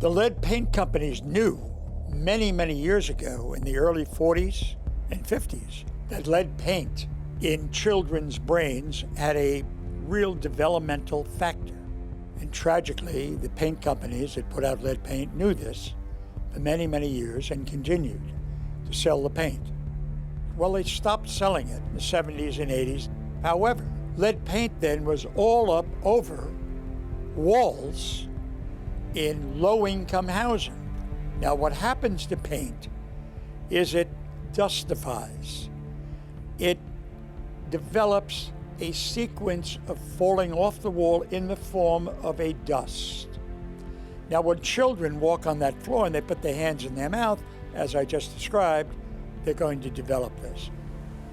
The lead paint companies knew many, many years ago in the early 40s and 50s that lead paint in children's brains had a real developmental factor. And tragically, the paint companies that put out lead paint knew this for many, many years and continued to sell the paint. Well, they stopped selling it in the 70s and 80s. However, lead paint then was all up over walls in low-income housing. Now, what happens to paint is it dustifies. It develops a sequence of falling off the wall in the form of a dust. Now, when children walk on that floor and they put their hands in their mouth, as I just described, they're going to develop this.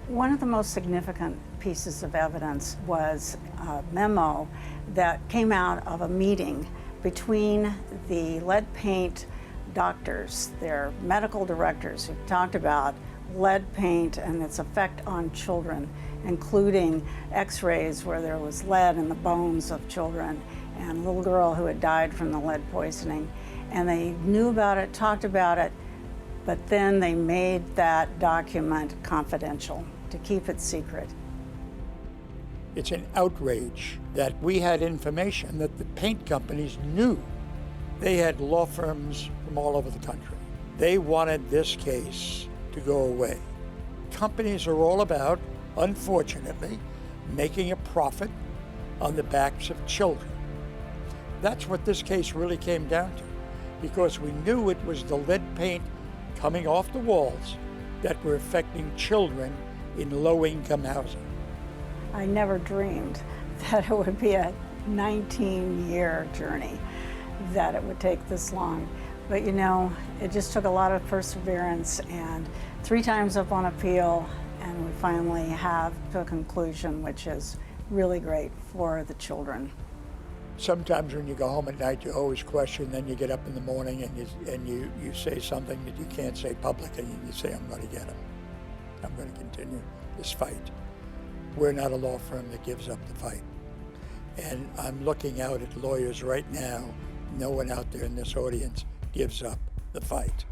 One of the most significant pieces of evidence was a memo that came out of a meeting between the lead paint doctors, their medical directors, who talked about lead paint and its effect on children, including x-rays where there was lead in the bones of children, and a little girl who had died from the lead poisoning. And they knew about it, talked about it, but then they made that document confidential to keep it secret. It's an outrage that we had information that the paint companies knew. They had law firms from all over the country. They wanted this case to go away. Companies are all about, unfortunately, making a profit on the backs of children. That's what this case really came down to, because we knew it was the lead paint coming off the walls that were affecting children in low-income housing. I never dreamed that it would be a 19-year journey, that it would take this long. But you know, it just took a lot of perseverance, and 3 times up on appeal, and we finally have to a conclusion which is really great for the children. Sometimes when you go home at night, you always question, then you get up in the morning and you say something that you can't say publicly, and you say, I'm going to get him. I'm going to continue this fight. We're not a law firm that gives up the fight. And I'm looking out at lawyers right now. No one out there in this audience gives up the fight.